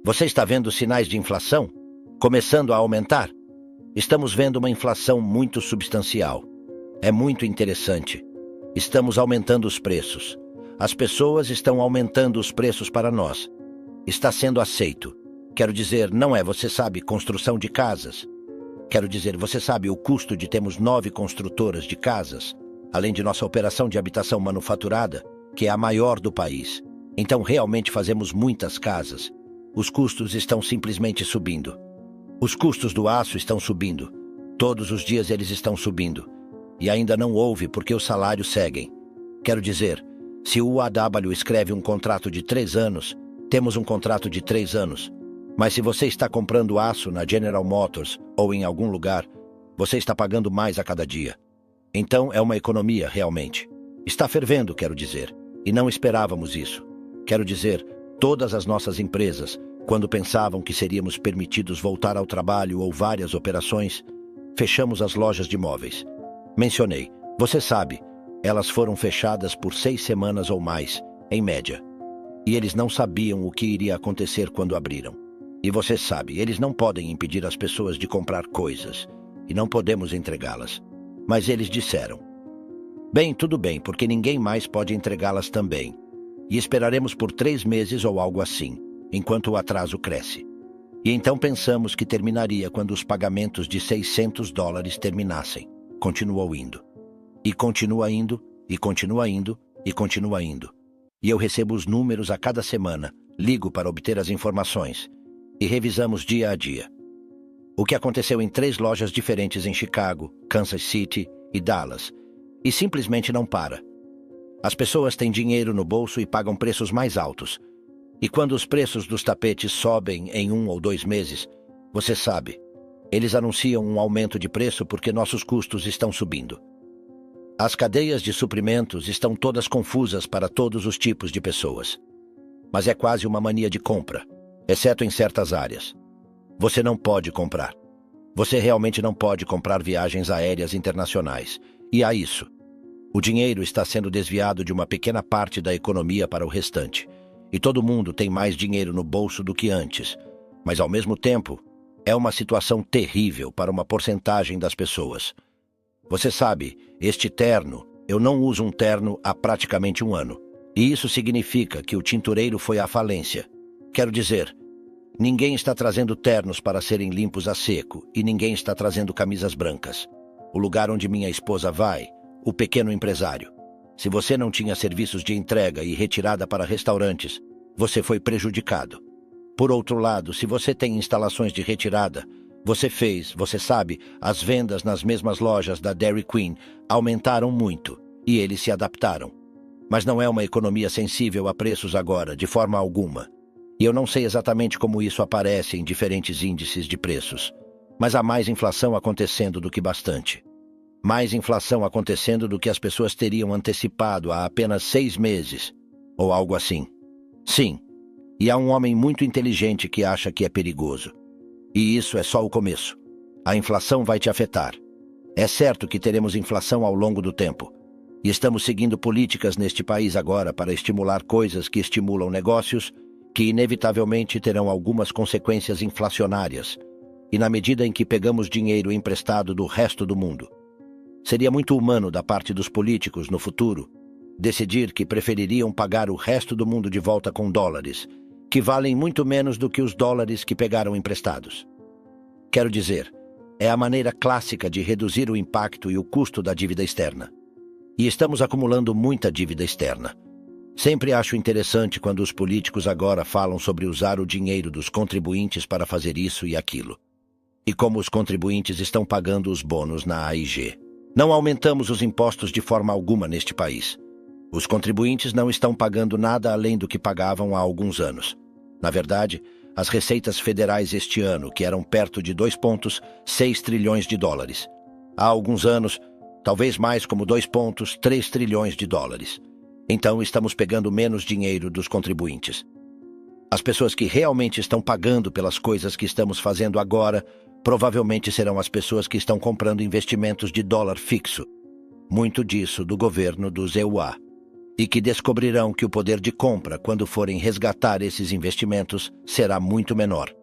Você está vendo sinais de inflação? Começando a aumentar? Estamos vendo uma inflação muito substancial. É muito interessante. Estamos aumentando os preços. As pessoas estão aumentando os preços para nós. Está sendo aceito. Quero dizer, não é, você sabe, construção de casas. Quero dizer, você sabe o custo de termos 9 construtoras de casas, além de nossa operação de habitação manufaturada, que é a maior do país. Então, realmente fazemos muitas casas. Os custos estão simplesmente subindo. Os custos do aço estão subindo. Todos os dias eles estão subindo. E ainda não houve porque os salários seguem. Quero dizer, se o UAW escreve um contrato de 3 anos, temos um contrato de 3 anos. Mas se você está comprando aço na General Motors ou em algum lugar, você está pagando mais a cada dia. Então é uma economia, realmente. Está fervendo, quero dizer. E não esperávamos isso. Quero dizer, todas as nossas empresas, quando pensavam que seríamos permitidos voltar ao trabalho ou várias operações, fechamos as lojas de móveis. Mencionei, você sabe, elas foram fechadas por 6 semanas ou mais, em média. E eles não sabiam o que iria acontecer quando abriram. E você sabe, eles não podem impedir as pessoas de comprar coisas, e não podemos entregá-las. Mas eles disseram, bem, tudo bem, porque ninguém mais pode entregá-las também. E esperaremos por 3 meses ou algo assim, enquanto o atraso cresce. E então pensamos que terminaria quando os pagamentos de $600 terminassem. Continuou indo. E continua indo, e continua indo, e continua indo. E eu recebo os números a cada semana, ligo para obter as informações, e revisamos dia a dia. O que aconteceu em 3 lojas diferentes em Chicago, Kansas City e Dallas, e simplesmente não para. As pessoas têm dinheiro no bolso e pagam preços mais altos. E quando os preços dos tapetes sobem em 1 ou 2 meses, você sabe, eles anunciam um aumento de preço porque nossos custos estão subindo. As cadeias de suprimentos estão todas confusas para todos os tipos de pessoas. Mas é quase uma mania de compra, exceto em certas áreas. Você não pode comprar. Você realmente não pode comprar viagens aéreas internacionais. E há isso. O dinheiro está sendo desviado de uma pequena parte da economia para o restante. E todo mundo tem mais dinheiro no bolso do que antes. Mas, ao mesmo tempo, é uma situação terrível para uma porcentagem das pessoas. Você sabe, este terno, eu não uso um terno há praticamente 1 ano. E isso significa que o tintureiro foi à falência. Quero dizer, ninguém está trazendo ternos para serem limpos a seco e ninguém está trazendo camisas brancas. O lugar onde minha esposa vai, o pequeno empresário. Se você não tinha serviços de entrega e retirada para restaurantes, você foi prejudicado. Por outro lado, se você tem instalações de retirada, você sabe, as vendas nas mesmas lojas da Dairy Queen aumentaram muito e eles se adaptaram. Mas não é uma economia sensível a preços agora, de forma alguma. E eu não sei exatamente como isso aparece em diferentes índices de preços. Mas há mais inflação acontecendo do que bastante. Mais inflação acontecendo do que as pessoas teriam antecipado há apenas 6 meses, ou algo assim. Sim, e há um homem muito inteligente que acha que é perigoso. E isso é só o começo. A inflação vai te afetar. É certo que teremos inflação ao longo do tempo. E estamos seguindo políticas neste país agora para estimular coisas que estimulam negócios, que inevitavelmente terão algumas consequências inflacionárias. E na medida em que pegamos dinheiro emprestado do resto do mundo, seria muito humano da parte dos políticos, no futuro, decidir que prefeririam pagar o resto do mundo de volta com dólares, que valem muito menos do que os dólares que pegaram emprestados. Quero dizer, é a maneira clássica de reduzir o impacto e o custo da dívida externa. E estamos acumulando muita dívida externa. Sempre acho interessante quando os políticos agora falam sobre usar o dinheiro dos contribuintes para fazer isso e aquilo. E como os contribuintes estão pagando os bônus na AIG. Não aumentamos os impostos de forma alguma neste país. Os contribuintes não estão pagando nada além do que pagavam há alguns anos. Na verdade, as receitas federais este ano, que eram perto de 2,6 trilhões de dólares. Há alguns anos, talvez mais como 2,3 trilhões de dólares. Então estamos pegando menos dinheiro dos contribuintes. As pessoas que realmente estão pagando pelas coisas que estamos fazendo agora provavelmente serão as pessoas que estão comprando investimentos de dólar fixo. Muito disso do governo dos EUA. e que descobrirão que o poder de compra, quando forem resgatar esses investimentos, será muito menor.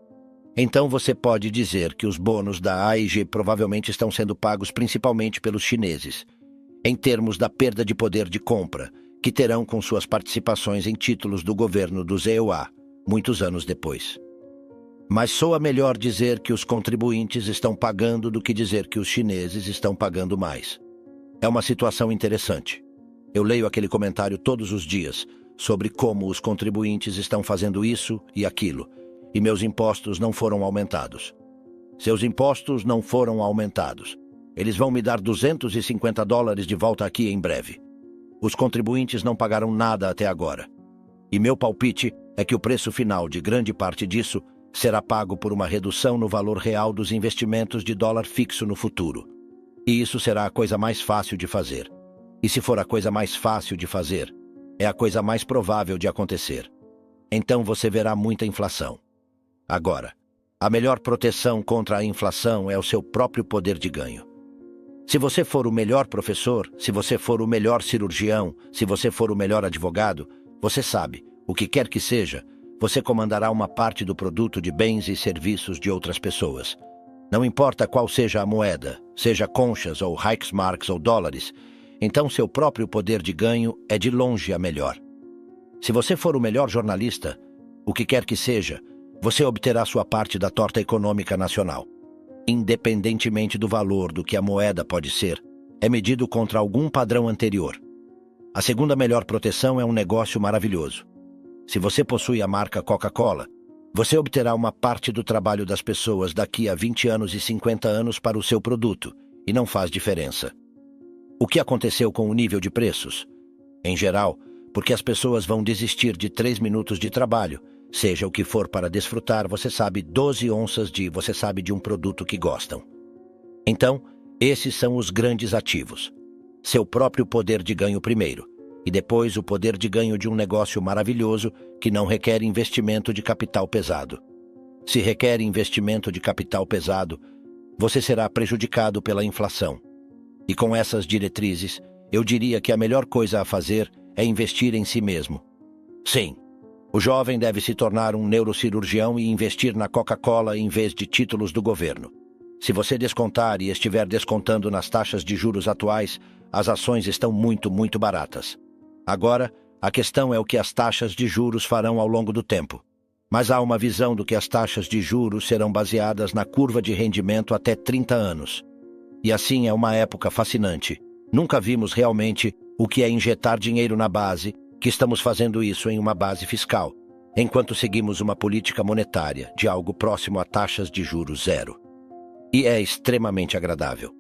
Então você pode dizer que os bônus da AIG provavelmente estão sendo pagos principalmente pelos chineses, em termos da perda de poder de compra, que terão com suas participações em títulos do governo dos EUA, muitos anos depois. Mas soa melhor dizer que os contribuintes estão pagando do que dizer que os chineses estão pagando mais. É uma situação interessante. Eu leio aquele comentário todos os dias sobre como os contribuintes estão fazendo isso e aquilo, e meus impostos não foram aumentados. Seus impostos não foram aumentados. Eles vão me dar $250 de volta aqui em breve. Os contribuintes não pagaram nada até agora. E meu palpite é que o preço final de grande parte disso será pago por uma redução no valor real dos investimentos de dólar fixo no futuro. E isso será a coisa mais fácil de fazer. E se for a coisa mais fácil de fazer, é a coisa mais provável de acontecer. Então você verá muita inflação. Agora, a melhor proteção contra a inflação é o seu próprio poder de ganho. Se você for o melhor professor, se você for o melhor cirurgião, se você for o melhor advogado, você sabe, o que quer que seja, você comandará uma parte do produto de bens e serviços de outras pessoas. Não importa qual seja a moeda, seja conchas ou Reichsmarks ou dólares, então seu próprio poder de ganho é de longe a melhor. Se você for o melhor jornalista, o que quer que seja, você obterá sua parte da torta econômica nacional. Independentemente do valor do que a moeda pode ser, é medido contra algum padrão anterior. A segunda melhor proteção é um negócio maravilhoso. Se você possui a marca Coca-Cola, você obterá uma parte do trabalho das pessoas daqui a 20 anos e 50 anos para o seu produto, e não faz diferença. O que aconteceu com o nível de preços? Em geral, porque as pessoas vão desistir de 3 minutos de trabalho, seja o que for para desfrutar, você sabe 12 onças de você sabe de um produto que gostam. Então, esses são os grandes ativos. Seu próprio poder de ganho primeiro, e depois o poder de ganho de um negócio maravilhoso que não requer investimento de capital pesado. Se requer investimento de capital pesado, você será prejudicado pela inflação. E com essas diretrizes, eu diria que a melhor coisa a fazer é investir em si mesmo. Sim, o jovem deve se tornar um neurocirurgião e investir na Coca-Cola em vez de títulos do governo. Se você descontar e estiver descontando nas taxas de juros atuais, as ações estão muito, muito baratas. Agora, a questão é o que as taxas de juros farão ao longo do tempo. Mas há uma visão do que as taxas de juros serão baseadas na curva de rendimento até 30 anos. E assim é uma época fascinante. Nunca vimos realmente o que é injetar dinheiro na base, que estamos fazendo isso em uma base fiscal, enquanto seguimos uma política monetária de algo próximo a taxas de juros zero. E é extremamente agradável.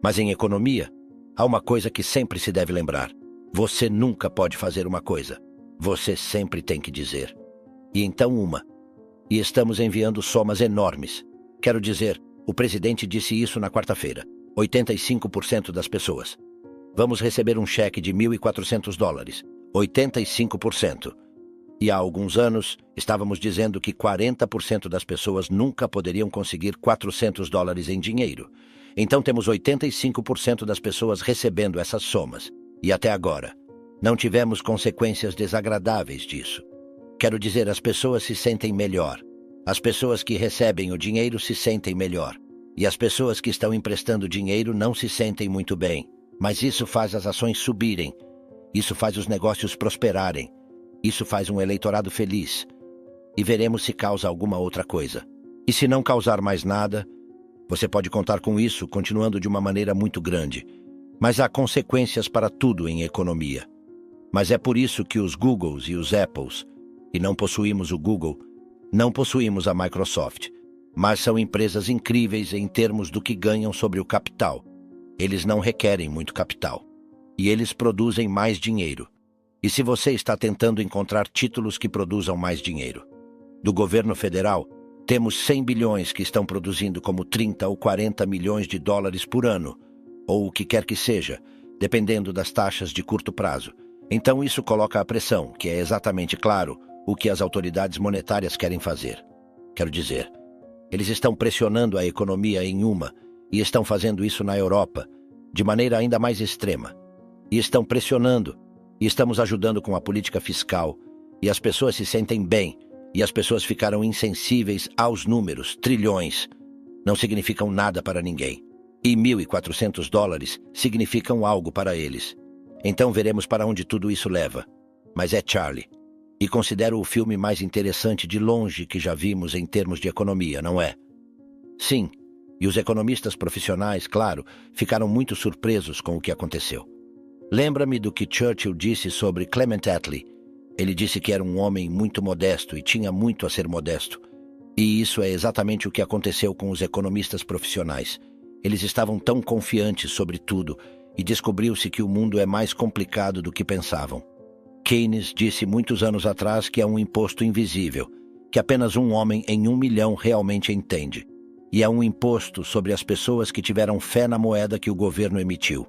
Mas em economia, há uma coisa que sempre se deve lembrar. Você nunca pode fazer uma coisa. Você sempre tem que dizer. E então uma. E estamos enviando somas enormes. Quero dizer, o presidente disse isso na quarta-feira. 85% das pessoas. Vamos receber um cheque de $1.400. 85%. E há alguns anos, estávamos dizendo que 40% das pessoas nunca poderiam conseguir $400 em dinheiro. Então temos 85% das pessoas recebendo essas somas. E até agora, não tivemos consequências desagradáveis disso. Quero dizer, as pessoas se sentem melhor. As pessoas que recebem o dinheiro se sentem melhor. E as pessoas que estão emprestando dinheiro não se sentem muito bem. Mas isso faz as ações subirem. Isso faz os negócios prosperarem. Isso faz um eleitorado feliz. E veremos se causa alguma outra coisa. E se não causar mais nada, você pode contar com isso continuando de uma maneira muito grande. Mas há consequências para tudo em economia. Mas é por isso que os Googles e os Apples, e não possuímos o Google, não possuímos a Microsoft, mas são empresas incríveis em termos do que ganham sobre o capital. Eles não requerem muito capital. E eles produzem mais dinheiro. E se você está tentando encontrar títulos que produzam mais dinheiro? Do governo federal, temos 100 bilhões que estão produzindo como 30 ou 40 milhões de dólares por ano, ou o que quer que seja, dependendo das taxas de curto prazo. Então isso coloca a pressão, que é exatamente claro o que as autoridades monetárias querem fazer. Quero dizer, eles estão pressionando a economia em uma, e estão fazendo isso na Europa, de maneira ainda mais extrema. E estão pressionando, E estamos ajudando com a política fiscal, e as pessoas se sentem bem, e as pessoas ficaram insensíveis aos números, trilhões. Não significam nada para ninguém. E $1.400 significam algo para eles. Então veremos para onde tudo isso leva. Mas é Charlie. E considero o filme mais interessante de longe que já vimos em termos de economia, não é? Sim, e os economistas profissionais, claro, ficaram muito surpresos com o que aconteceu. Lembra-me do que Churchill disse sobre Clement Attlee. Ele disse que era um homem muito modesto e tinha muito a ser modesto. E isso é exatamente o que aconteceu com os economistas profissionais. Eles estavam tão confiantes sobre tudo e descobriu-se que o mundo é mais complicado do que pensavam. Keynes disse muitos anos atrás que é um imposto invisível, que apenas um homem em 1 milhão realmente entende. E é um imposto sobre as pessoas que tiveram fé na moeda que o governo emitiu.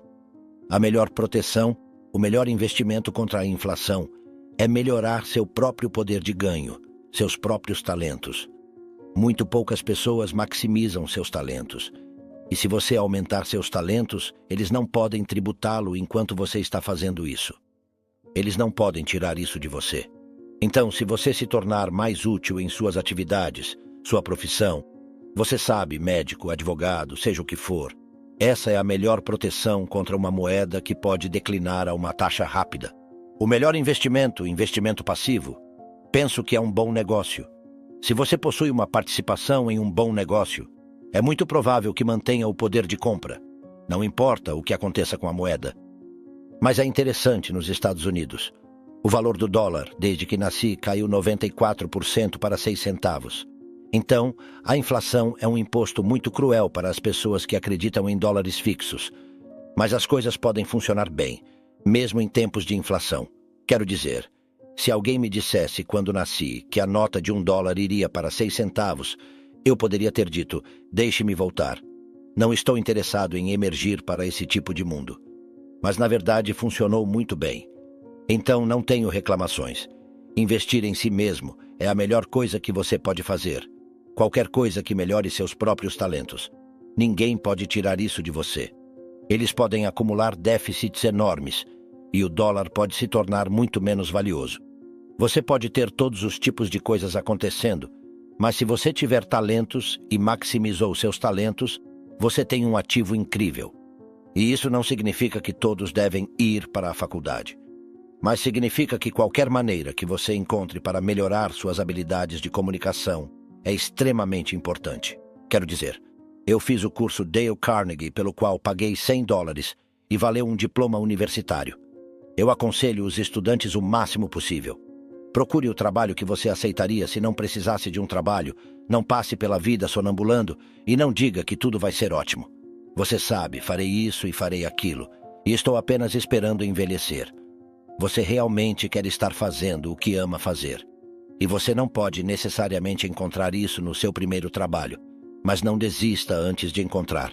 A melhor proteção, o melhor investimento contra a inflação, é melhorar seu próprio poder de ganho, seus próprios talentos. Muito poucas pessoas maximizam seus talentos. E se você aumentar seus talentos, eles não podem tributá-lo enquanto você está fazendo isso. Eles não podem tirar isso de você. Então, se você se tornar mais útil em suas atividades, sua profissão, você sabe, médico, advogado, seja o que for, essa é a melhor proteção contra uma moeda que pode declinar a uma taxa rápida. O melhor investimento, investimento passivo, penso que é um bom negócio. Se você possui uma participação em um bom negócio, é muito provável que mantenha o poder de compra. Não importa o que aconteça com a moeda. Mas é interessante nos Estados Unidos. O valor do dólar, desde que nasci, caiu 94% para 6 centavos. Então, a inflação é um imposto muito cruel para as pessoas que acreditam em dólares fixos. Mas as coisas podem funcionar bem, mesmo em tempos de inflação. Quero dizer, se alguém me dissesse quando nasci que a nota de $1 iria para 6 centavos, eu poderia ter dito, deixe-me voltar. Não estou interessado em emergir para esse tipo de mundo. Mas na verdade funcionou muito bem. Então não tenho reclamações. Investir em si mesmo é a melhor coisa que você pode fazer. Qualquer coisa que melhore seus próprios talentos. Ninguém pode tirar isso de você. Eles podem acumular déficits enormes e o dólar pode se tornar muito menos valioso. Você pode ter todos os tipos de coisas acontecendo, mas se você tiver talentos e maximizou seus talentos, você tem um ativo incrível. E isso não significa que todos devem ir para a faculdade. Mas significa que qualquer maneira que você encontre para melhorar suas habilidades de comunicação é extremamente importante. Quero dizer, eu fiz o curso Dale Carnegie, pelo qual paguei $100 e valeu um diploma universitário. Eu aconselho os estudantes o máximo possível. Procure o trabalho que você aceitaria se não precisasse de um trabalho, não passe pela vida sonambulando e não diga que tudo vai ser ótimo. Você sabe, farei isso e farei aquilo, e estou apenas esperando envelhecer. Você realmente quer estar fazendo o que ama fazer. E você não pode necessariamente encontrar isso no seu primeiro trabalho, mas não desista antes de encontrar.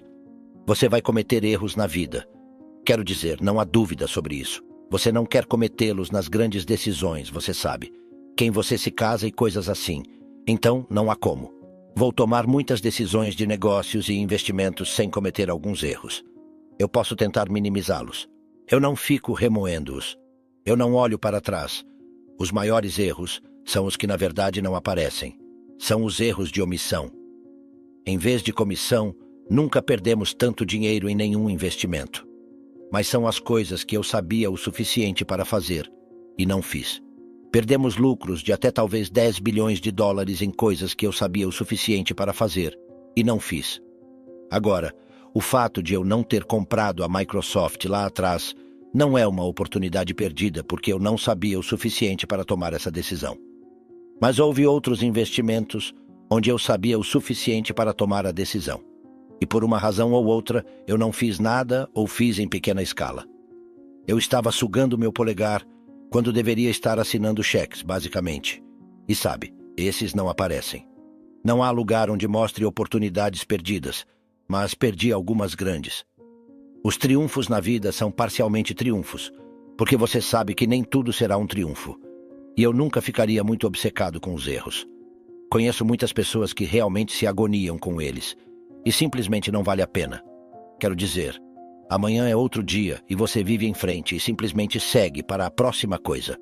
Você vai cometer erros na vida. Quero dizer, não há dúvida sobre isso. Você não quer cometê-los nas grandes decisões, você sabe. Quem você se casa e coisas assim. Então, não há como. Vou tomar muitas decisões de negócios e investimentos sem cometer alguns erros. Eu posso tentar minimizá-los. Eu não fico remoendo-os. Eu não olho para trás. Os maiores erros são os que na verdade não aparecem. São os erros de omissão. Em vez de comissão, nunca perdemos tanto dinheiro em nenhum investimento. Mas são as coisas que eu sabia o suficiente para fazer, e não fiz. Perdemos lucros de até talvez $10 bilhões em coisas que eu sabia o suficiente para fazer, e não fiz. Agora, o fato de eu não ter comprado a Microsoft lá atrás não é uma oportunidade perdida porque eu não sabia o suficiente para tomar essa decisão. Mas houve outros investimentos onde eu sabia o suficiente para tomar a decisão. E por uma razão ou outra, eu não fiz nada ou fiz em pequena escala. Eu estava sugando meu polegar quando deveria estar assinando cheques, basicamente. E sabe, esses não aparecem. Não há lugar onde mostre oportunidades perdidas, mas perdi algumas grandes. Os triunfos na vida são parcialmente triunfos, porque você sabe que nem tudo será um triunfo. E eu nunca ficaria muito obcecado com os erros. Conheço muitas pessoas que realmente se agoniam com eles, e simplesmente não vale a pena. Quero dizer, Amanhã é outro dia e você vive em frente e simplesmente segue para a próxima coisa.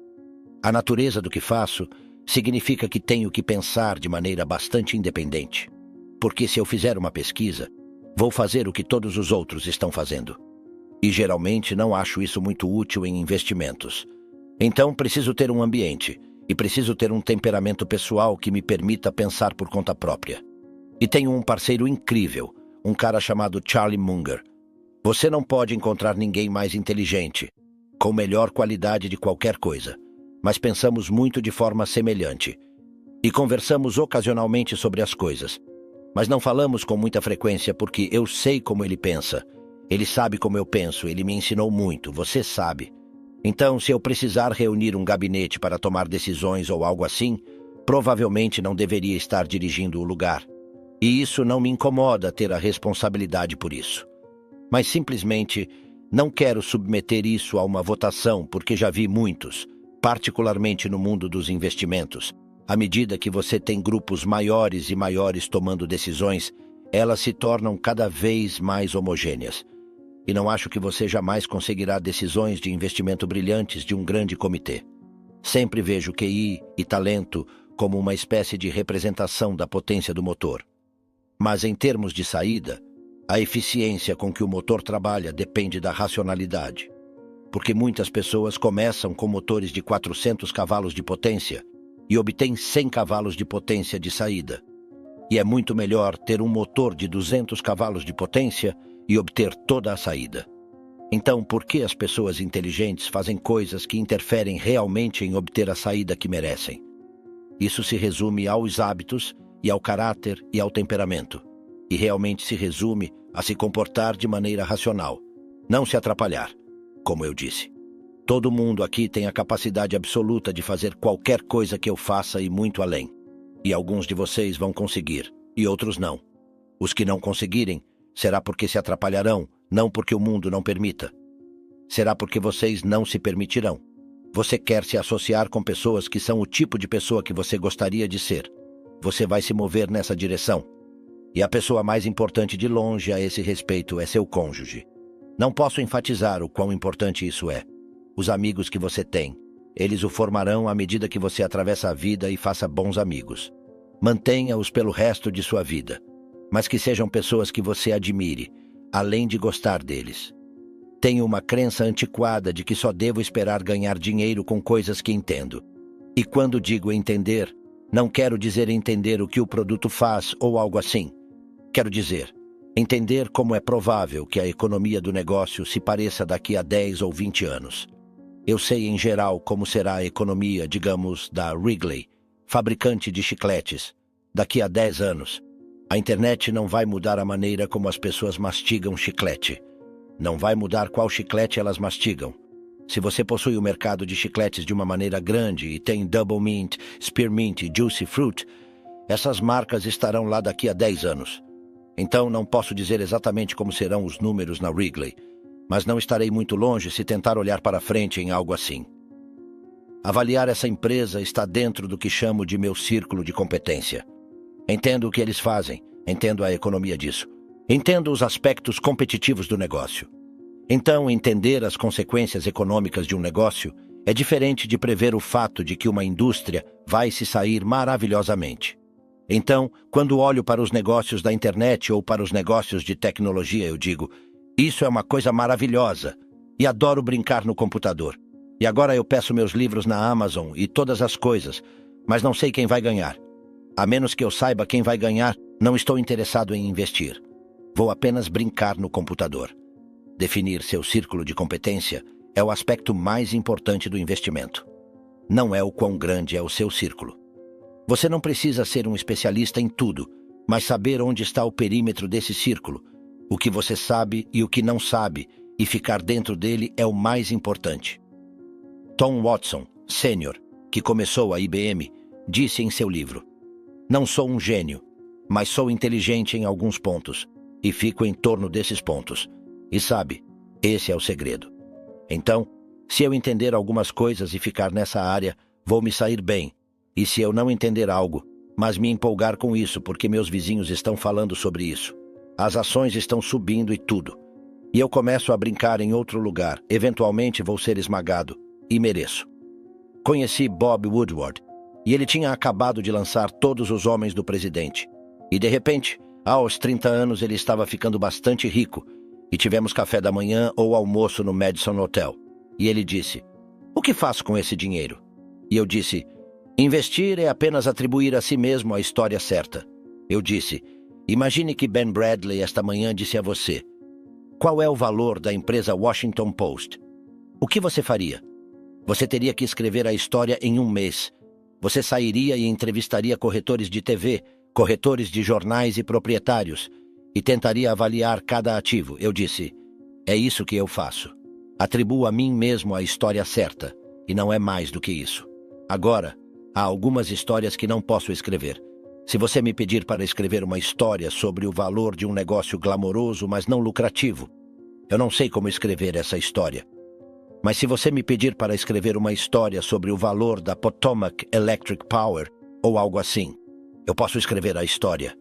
A natureza do que faço significa que tenho que pensar de maneira bastante independente. Porque se eu fizer uma pesquisa, vou fazer o que todos os outros estão fazendo. E geralmente não acho isso muito útil em investimentos. Então preciso ter um ambiente e preciso ter um temperamento pessoal que me permita pensar por conta própria. E tenho um parceiro incrível, um cara chamado Charlie Munger. Você não pode encontrar ninguém mais inteligente, com melhor qualidade de qualquer coisa, mas pensamos muito de forma semelhante. E conversamos ocasionalmente sobre as coisas. Mas não falamos com muita frequência porque eu sei como ele pensa. Ele sabe como eu penso, ele me ensinou muito, você sabe. Então, se eu precisar reunir um gabinete para tomar decisões ou algo assim, provavelmente não deveria estar dirigindo o lugar. E isso não me incomoda ter a responsabilidade por isso. Mas simplesmente não quero submeter isso a uma votação porque já vi muitos, particularmente no mundo dos investimentos. À medida que você tem grupos maiores e maiores tomando decisões, elas se tornam cada vez mais homogêneas. E não acho que você jamais conseguirá decisões de investimento brilhantes de um grande comitê. Sempre vejo QI e talento como uma espécie de representação da potência do motor. Mas em termos de saída, a eficiência com que o motor trabalha depende da racionalidade. Porque muitas pessoas começam com motores de 400 cavalos de potência e obtêm 100 cavalos de potência de saída. E é muito melhor ter um motor de 200 cavalos de potência e obter toda a saída. Então, por que as pessoas inteligentes fazem coisas que interferem realmente em obter a saída que merecem? Isso se resume aos hábitos e ao caráter e ao temperamento. E realmente se resume a se comportar de maneira racional, não se atrapalhar, como eu disse. Todo mundo aqui tem a capacidade absoluta de fazer qualquer coisa que eu faça e muito além. E alguns de vocês vão conseguir, e outros não. Os que não conseguirem, será porque se atrapalharão, não porque o mundo não permita. Será porque vocês não se permitirão. Você quer se associar com pessoas que são o tipo de pessoa que você gostaria de ser. Você vai se mover nessa direção. E a pessoa mais importante de longe a esse respeito é seu cônjuge. Não posso enfatizar o quão importante isso é. Os amigos que você tem, eles o formarão à medida que você atravessa a vida e faça bons amigos. Mantenha-os pelo resto de sua vida, mas que sejam pessoas que você admire, além de gostar deles. Tenho uma crença antiquada de que só devo esperar ganhar dinheiro com coisas que entendo. E quando digo entender, não quero dizer entender o que o produto faz ou algo assim. Quero dizer, entender como é provável que a economia do negócio se pareça daqui a 10 ou 20 anos. Eu sei em geral como será a economia, digamos, da Wrigley, fabricante de chicletes, daqui a 10 anos. A internet não vai mudar a maneira como as pessoas mastigam chiclete. Não vai mudar qual chiclete elas mastigam. Se você possui o mercado de chicletes de uma maneira grande e tem Double Mint, Spearmint e Juicy Fruit, essas marcas estarão lá daqui a 10 anos. Então não posso dizer exatamente como serão os números na Wrigley, mas não estarei muito longe se tentar olhar para frente em algo assim. Avaliar essa empresa está dentro do que chamo de meu círculo de competência. Entendo o que eles fazem, entendo a economia disso. Entendo os aspectos competitivos do negócio. Então, entender as consequências econômicas de um negócio é diferente de prever o fato de que uma indústria vai se sair maravilhosamente. Então, quando olho para os negócios da internet ou para os negócios de tecnologia, eu digo, isso é uma coisa maravilhosa e adoro brincar no computador. E agora eu peço meus livros na Amazon e todas as coisas, mas não sei quem vai ganhar. A menos que eu saiba quem vai ganhar, não estou interessado em investir. Vou apenas brincar no computador. Definir seu círculo de competência é o aspecto mais importante do investimento. Não é o quão grande é o seu círculo. Você não precisa ser um especialista em tudo, mas saber onde está o perímetro desse círculo, o que você sabe e o que não sabe, e ficar dentro dele é o mais importante. Tom Watson, Sr., que começou a IBM, disse em seu livro, não sou um gênio, mas sou inteligente em alguns pontos, e fico em torno desses pontos. E sabe, esse é o segredo. Então, se eu entender algumas coisas e ficar nessa área, vou me sair bem. E se eu não entender algo, mas me empolgar com isso porque meus vizinhos estão falando sobre isso, as ações estão subindo e tudo. E eu começo a brincar em outro lugar. Eventualmente vou ser esmagado. E mereço. Conheci Bob Woodward. E ele tinha acabado de lançar Todos os Homens do Presidente. E de repente, aos 30 anos, ele estava ficando bastante rico. E tivemos café da manhã ou almoço no Madison Hotel. E ele disse: "O que faço com esse dinheiro?" E eu disse: "Investir é apenas atribuir a si mesmo a história certa." Eu disse: "Imagine que Ben Bradley esta manhã disse a você: qual é o valor da empresa Washington Post? O que você faria? Você teria que escrever a história em um mês. Você sairia e entrevistaria corretores de TV, corretores de jornais e proprietários, e tentaria avaliar cada ativo." Eu disse: "É isso que eu faço. Atribuo a mim mesmo a história certa, e não é mais do que isso. Agora, há algumas histórias que não posso escrever. Se você me pedir para escrever uma história sobre o valor de um negócio glamouroso, mas não lucrativo, eu não sei como escrever essa história. Mas se você me pedir para escrever uma história sobre o valor da Potomac Electric Power, ou algo assim, eu posso escrever a história.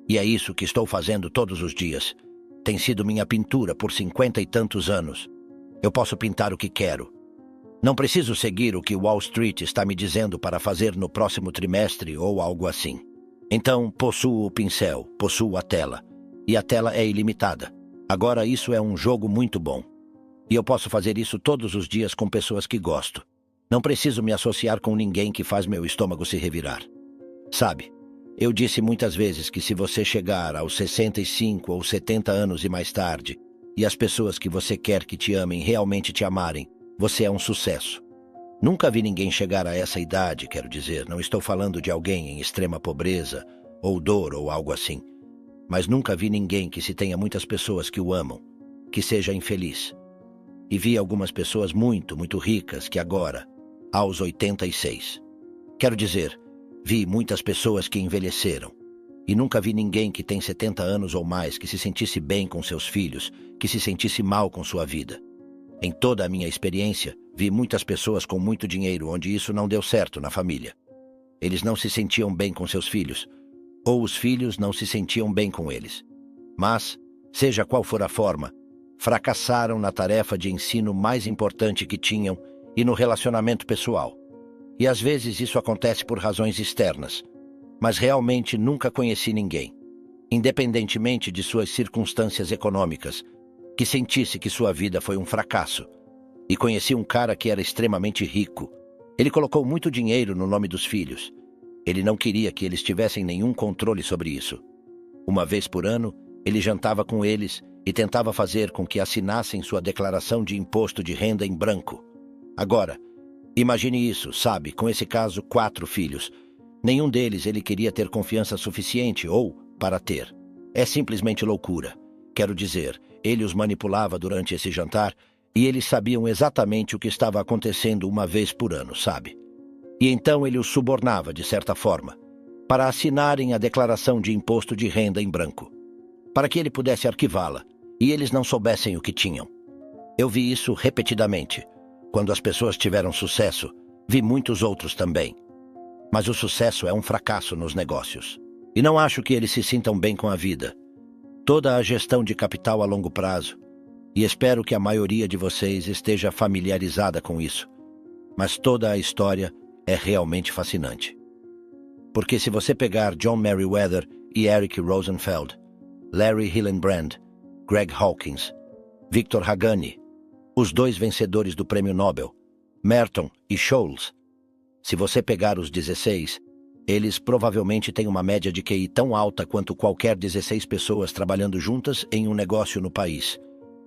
E é isso que estou fazendo todos os dias. Tem sido minha pintura por 50 e tantos anos. Eu posso pintar o que quero. Não preciso seguir o que Wall Street está me dizendo para fazer no próximo trimestre ou algo assim. Então, possuo o pincel, possuo a tela. E a tela é ilimitada. Agora isso é um jogo muito bom. E eu posso fazer isso todos os dias com pessoas que gosto. Não preciso me associar com ninguém que faz meu estômago se revirar. Sabe, eu disse muitas vezes que se você chegar aos 65 ou 70 anos e mais tarde, e as pessoas que você quer que te amem realmente te amarem, você é um sucesso. Nunca vi ninguém chegar a essa idade, quero dizer, não estou falando de alguém em extrema pobreza, ou dor, ou algo assim. Mas nunca vi ninguém que se tenha muitas pessoas que o amam, que seja infeliz. E vi algumas pessoas muito, muito ricas que agora, aos 86. Quero dizer, vi muitas pessoas que envelheceram. E nunca vi ninguém que tem 70 anos ou mais que se sentisse bem com seus filhos, que se sentisse mal com sua vida. Em toda a minha experiência, vi muitas pessoas com muito dinheiro onde isso não deu certo na família. Eles não se sentiam bem com seus filhos, ou os filhos não se sentiam bem com eles. Mas, seja qual for a forma, fracassaram na tarefa de ensino mais importante que tinham e no relacionamento pessoal. E às vezes isso acontece por razões externas. Mas realmente nunca conheci ninguém, independentemente de suas circunstâncias econômicas, que sentisse que sua vida foi um fracasso. E conheci um cara que era extremamente rico. Ele colocou muito dinheiro no nome dos filhos. Ele não queria que eles tivessem nenhum controle sobre isso. Uma vez por ano, ele jantava com eles e tentava fazer com que assinassem sua declaração de imposto de renda em branco. Agora, imagine isso, sabe, com esse caso, 4 filhos. Nenhum deles ele queria ter confiança suficiente ou para ter. É simplesmente loucura. Quero dizer, ele os manipulava durante esse jantar e eles sabiam exatamente o que estava acontecendo uma vez por ano, sabe? E então ele os subornava, de certa forma, para assinarem a declaração de imposto de renda em branco, para que ele pudesse arquivá-la e eles não soubessem o que tinham. Eu vi isso repetidamente. Quando as pessoas tiveram sucesso, vi muitos outros também. Mas o sucesso é um fracasso nos negócios. E não acho que eles se sintam bem com a vida. Toda a gestão de capital a longo prazo. E espero que a maioria de vocês esteja familiarizada com isso. Mas toda a história é realmente fascinante. Porque se você pegar John Meriwether e Eric Rosenfeld, Larry Hillenbrand, Greg Hawkins, Victor Haghani, os 2 vencedores do Prêmio Nobel, Merton e Scholes, se você pegar os 16, eles provavelmente têm uma média de QI tão alta quanto qualquer 16 pessoas trabalhando juntas em um negócio no país,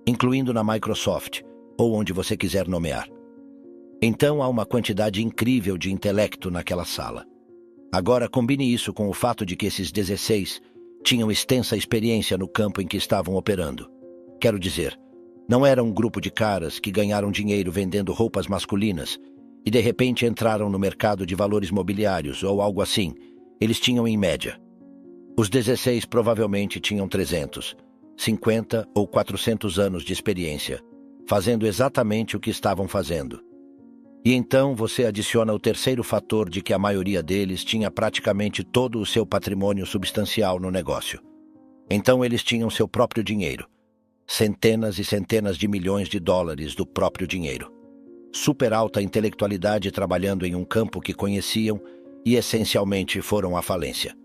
incluindo na Microsoft, ou onde você quiser nomear. Então há uma quantidade incrível de intelecto naquela sala. Agora combine isso com o fato de que esses 16 tinham extensa experiência no campo em que estavam operando. Quero dizer, não era um grupo de caras que ganharam dinheiro vendendo roupas masculinas e de repente entraram no mercado de valores mobiliários ou algo assim. Eles tinham em média. Os 16 provavelmente tinham 300, 50 ou 400 anos de experiência, fazendo exatamente o que estavam fazendo. E então você adiciona o terceiro fator de que a maioria deles tinha praticamente todo o seu patrimônio substancial no negócio. Então eles tinham seu próprio dinheiro. Centenas e centenas de milhões de dólares do próprio dinheiro. Super alta intelectualidade trabalhando em um campo que conheciam e essencialmente foram à falência.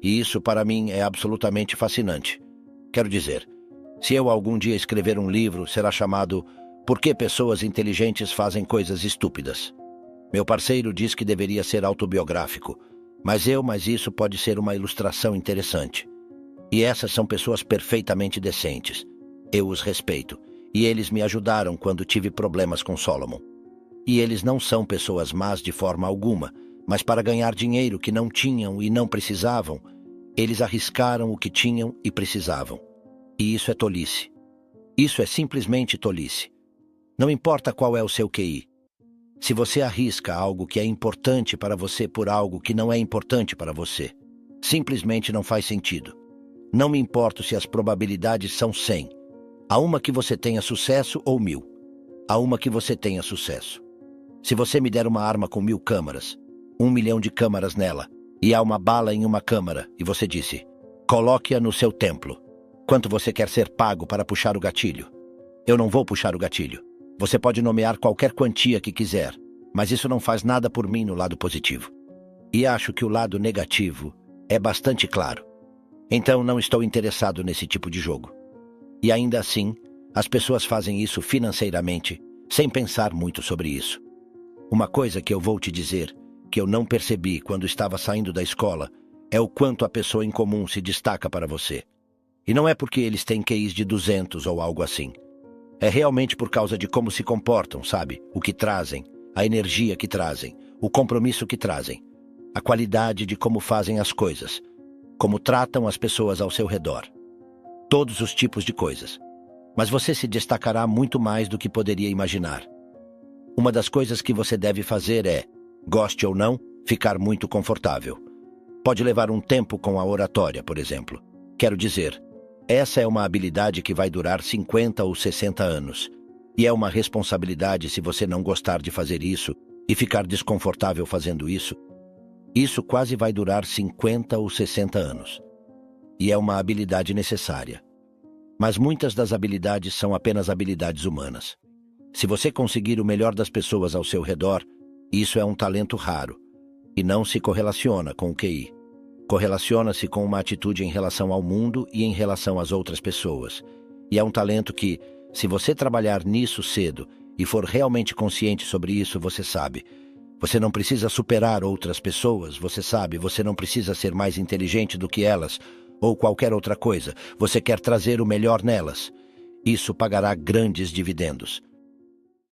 E isso para mim é absolutamente fascinante. Quero dizer, se eu algum dia escrever um livro, será chamado Por que pessoas inteligentes fazem coisas estúpidas? Meu parceiro diz que deveria ser autobiográfico, mas isso pode ser uma ilustração interessante. E essas são pessoas perfeitamente decentes. Eu os respeito, e eles me ajudaram quando tive problemas com Solomon. E eles não são pessoas más de forma alguma, mas para ganhar dinheiro que não tinham e não precisavam, eles arriscaram o que tinham e precisavam. E isso é tolice. Isso é simplesmente tolice. Não importa qual é o seu QI. Se você arrisca algo que é importante para você por algo que não é importante para você, simplesmente não faz sentido. Não me importo se as probabilidades são 100. Há uma que você tenha sucesso ou 1000. Há uma que você tenha sucesso. Se você me der uma arma com 1000 câmaras, 1 milhão de câmaras nela, e há uma bala em uma câmara, e você disse, coloque-a no seu templo. Quanto você quer ser pago para puxar o gatilho? Eu não vou puxar o gatilho. Você pode nomear qualquer quantia que quiser, mas isso não faz nada por mim no lado positivo. E acho que o lado negativo é bastante claro. Então não estou interessado nesse tipo de jogo. E ainda assim, as pessoas fazem isso financeiramente, sem pensar muito sobre isso. Uma coisa que eu vou te dizer, que eu não percebi quando estava saindo da escola, é o quanto a pessoa em comum se destaca para você. E não é porque eles têm QIs de 200 ou algo assim. É realmente por causa de como se comportam, sabe? O que trazem, a energia que trazem, o compromisso que trazem, a qualidade de como fazem as coisas, como tratam as pessoas ao seu redor. Todos os tipos de coisas. Mas você se destacará muito mais do que poderia imaginar. Uma das coisas que você deve fazer é, goste ou não, ficar muito confortável. Pode levar um tempo com a oratória, por exemplo. Quero dizer, essa é uma habilidade que vai durar 50 ou 60 anos. E é uma responsabilidade se você não gostar de fazer isso e ficar desconfortável fazendo isso. Isso quase vai durar 50 ou 60 anos. E é uma habilidade necessária. Mas muitas das habilidades são apenas habilidades humanas. Se você conseguir o melhor das pessoas ao seu redor, isso é um talento raro e não se correlaciona com o QI. Correlaciona-se com uma atitude em relação ao mundo e em relação às outras pessoas. E é um talento que, se você trabalhar nisso cedo e for realmente consciente sobre isso, você sabe. Você não precisa superar outras pessoas, você sabe, você não precisa ser mais inteligente do que elas ou qualquer outra coisa. Você quer trazer o melhor nelas. Isso pagará grandes dividendos.